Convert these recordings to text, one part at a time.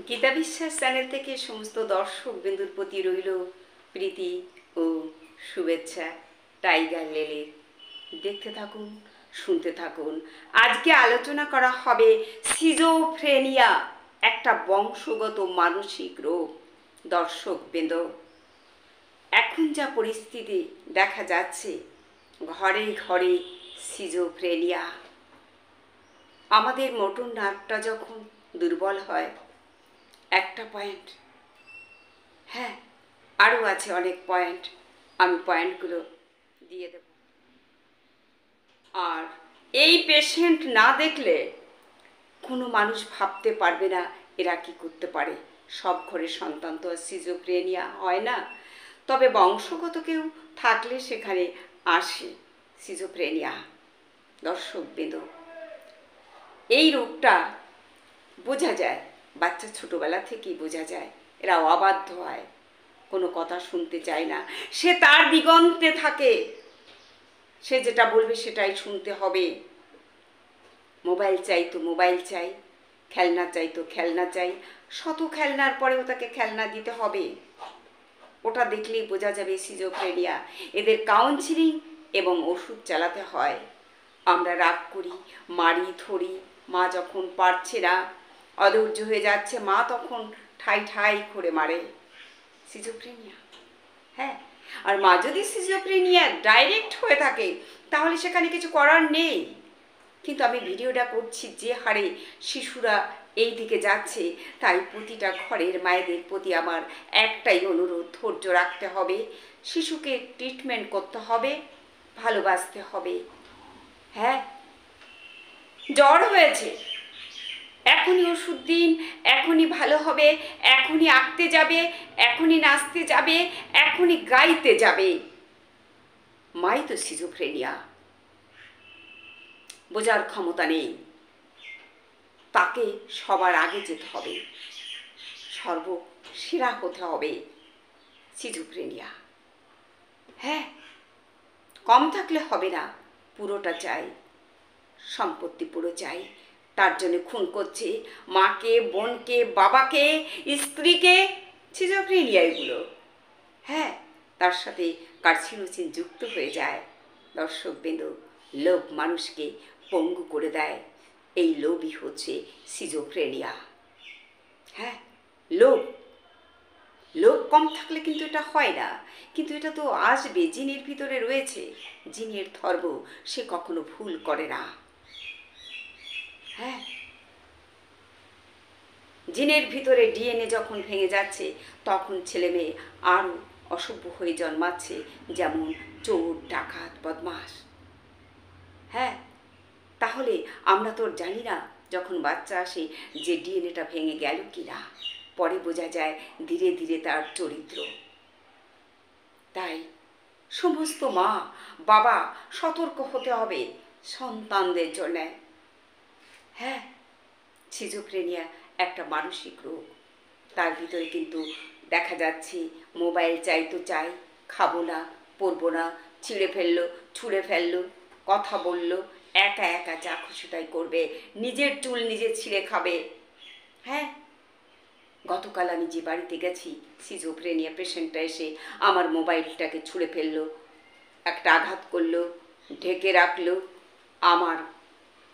গীতা বিশ্বাস চ্যানেল থেকে সমস্ত দর্শক বিন্দুর প্রতি রইল প্রীতি ও শুভেচ্ছা। টাইগার লিলির দেখতে থাকুন, শুনতে থাকুন। আজকে আলোচনা করা হবে সিজোফ্রেনিয়া, একটা বংশগত মানসিক রোগ। দর্শক বৃন্দ, এখন যা পরিস্থিতি দেখা যাচ্ছে, ঘরে ঘরে সিজোফ্রেনিয়া। আমাদের মোটর নার্ভটা যখন দুর্বল হয়, একটা পয়েন্ট, হ্যাঁ আরও আছে অনেক পয়েন্ট, আমি পয়েন্টগুলো দিয়ে দেব। আর এই পেশেন্ট না দেখলে কোনো মানুষ ভাবতে পারবে না এরা কি করতে পারে। সব ঘরে সন্তান তো আর সিজোফ্রেনিয়া হয় না, তবে বংশগত কেউ থাকলে সেখানে আসে সিজোফ্রেনিয়া। দর্শকবৃন্দ, এই রোগটা বোঝা যায়, বাচ্চা ছোটোবেলা থেকেই বোঝা যায়। এরা অবাধ্য হয়, কোনো কথা শুনতে চায় না, সে তার দিগন্তে থাকে, সে যেটা বলবে সেটাই শুনতে হবে। মোবাইল চাই তো মোবাইল চাই, খেলনা চাই তো খেলনা চাই, শত খেলনার পরেও তাকে খেলনা দিতে হবে। ওটা দেখলেই বোঝা যাবে সিজোফ্রেনিয়া। এদের কাউন্সিলিং এবং ওষুধ চালাতে হয়। আমরা রাগ করি, মারি, ধরি, মা যখন পারছে না, অধৈর্য হয়ে যাচ্ছে, মা তখন ঠাই ঠাই করে মারে। সিজোফ্রেনিয়া, হ্যাঁ। আর মা যদি সিজোফ্রেনিয়া ডাইরেক্ট হয়ে থাকে তাহলে সেখানে কিছু করার নেই। কিন্তু আমি ভিডিওটা করছি যে হারে শিশুরা এই দিকে যাচ্ছে, তাই প্রতিটা ঘরের মায়েদের প্রতি আমার একটাই অনুরোধ, ধৈর্য রাখতে হবে, শিশুকে ট্রিটমেন্ট করতে হবে, ভালোবাসতে হবে। হ্যাঁ, জ্বর হয়েছে, এখনই ওষুধ দিন, এখনই ভালো হবে, এখনই আঁকতে যাবে, এখনই নাচতে যাবে, এখনই গাইতে যাবে। মাই তো সিজোফ্রেনিয়া, বোঝার ক্ষমতা নেই, তাকে সবার আগে যেতে হবে, সর্বসেরা হতে হবে। সিজোফ্রেনিয়া, হ্যাঁ, কম থাকলে হবে না, পুরোটা চাই, সম্পত্তি পুরো চাই। তার জন্য খুন করছে মাকে, বোনকে, বাবাকে, স্ত্রীকে। সিজোফ্রেনিয়া এগুলো, হ্যাঁ, তার সাথে কার্সিনোসিন যুক্ত হয়ে যায়। দর্শকবৃন্দ, লোভ মানুষকে পঙ্গু করে দেয়, এই লোভই হচ্ছে সিজোফ্রেনিয়া। হ্যাঁ, লোভ, লোভ কম থাকলে কিন্তু এটা হয় না, কিন্তু এটা তো আসবে, জিনের ভিতরে রয়েছে, জিনের ধর্ম, সে কখনো ভুল করে না। হ্যাঁ, জিনের ভিতরে ডিএনএ যখন ভেঙে যাচ্ছে, তখন ছেলে মেয়ে আরও অসভ্য হয়ে জন্মাচ্ছে, যেমন চোর, ডাকাত, বদমাশ। হ্যাঁ, তাহলে আমরা তো জানি না যখন বাচ্চা আসে যে ডিএনএটা ভেঙে গেল কি না, পরে বোঝা যায় ধীরে ধীরে তার চরিত্র। তাই সমস্ত মা বাবা সতর্ক হতে হবে সন্তানদের জন্যে। হ্যাঁ, সিজোফ্রেনিয়া একটা মানসিক রোগ, তার ভিতরে কিন্তু দেখা যাচ্ছে মোবাইল চাই তো চাই, খাবো না, পরবো না, ছিঁড়ে ফেললো, ছুঁড়ে ফেললো, কথা বললো, একা একা যা খুশি তাই করবে, নিজের চুল নিজে ছিঁড়ে খাবে। হ্যাঁ, গতকাল আমি যে বাড়িতে গেছি, সিজোফ্রেনিয়া পেশেন্টটা এসে আমার মোবাইলটাকে ছুঁড়ে ফেললো, একটা আঘাত করলো, ঢেকে রাখলো, আমার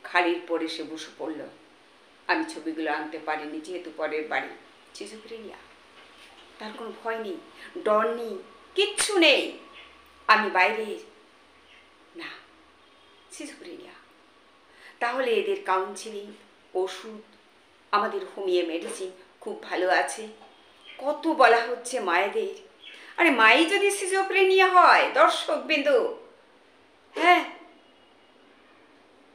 খালির পরে সে বসে পড়লো। আমি ছবিগুলো আনতে পারিনি, যেহেতু পরের বাড়ি। সিজোফ্রেনিয়া, তার কোনো ভয় নেই, ডর নেই, কিচ্ছু নেই, আমি বাইরের না। সিজোফ্রেনিয়া, তাহলে এদের কাউন্সিলিং, ওষুধ, আমাদের হোমিও মেডিসিন খুব ভালো আছে। কত বলা হচ্ছে মায়েদের, আরে মাই যদি সিজোফ্রেনিয়া হয়, দর্শকবৃন্দ, হ্যাঁ,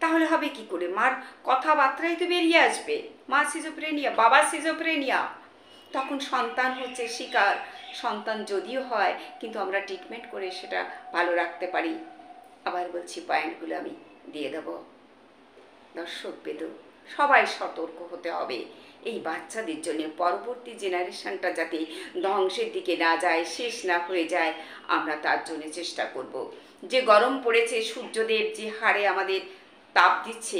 তাহলে হবে কি করে? মার কথাবার্তাই তো বেরিয়ে আসবে মা সিজোফ্রেনিয়া, বাবা সিজোফ্রেনিয়া। তখন সন্তান হচ্ছে শিকার। সন্তান যদিও হয়, কিন্তু আমরা ট্রিটমেন্ট করে সেটা ভালো রাখতে পারি। আবার বলছি, পয়েন্টগুলো আমি দিয়ে দেব। দর্শকবৃন্দ, সবাই সতর্ক হতে হবে এই বাচ্চাদের জন্য, পরবর্তী জেনারেশনটা যাতে ধ্বংসের দিকে না যায়, শেষ না হয়ে যায়, আমরা তার জন্য চেষ্টা করব। যে গরম পড়েছে, সূর্যদেব যে হারে আমাদের তাপ দিচ্ছে,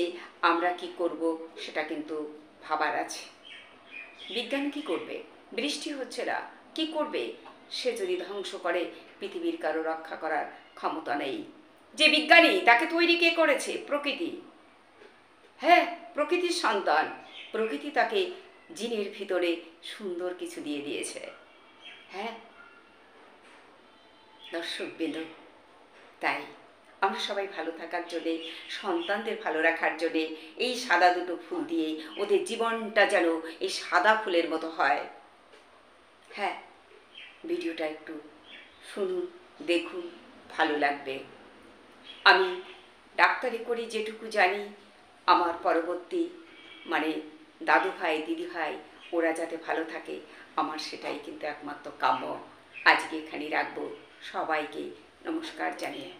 আমরা কি করব সেটা কিন্তু ভাবার আছে। বিজ্ঞান কি করবে? বৃষ্টি হচ্ছে না, কি করবে? সে যদি ধ্বংস করে, পৃথিবীর কারো রক্ষা করার ক্ষমতা নেই। যে বিজ্ঞানী, তাকে তৈরি কে করেছে? প্রকৃতি। হ্যাঁ, প্রকৃতির সন্তান। প্রকৃতি তাকে জিনের ভিতরে সুন্দর কিছু দিয়ে দিয়েছে। হ্যাঁ দর্শকবৃন্দ, তাই আমরা সবাই ভালো থাকার জন্যে, সন্তানদের ভালো রাখার জন্যে এই সাদা দুটো ফুল দিয়ে ওদের জীবনটা যেন এই সাদা ফুলের মতো হয়। হ্যাঁ, ভিডিওটা একটু শুনুন, দেখুন, ভালো লাগবে। আমি ডাক্তারি করি যেটুকু জানি, আমার পরবর্তী দাদু ভাই, দিদি ভাই, ওরা যাতে ভালো থাকে, আমার সেটাই কিন্তু একমাত্র কাম্য। আজকে এখানেই রাখবো। সবাইকে নমস্কার জানিয়ে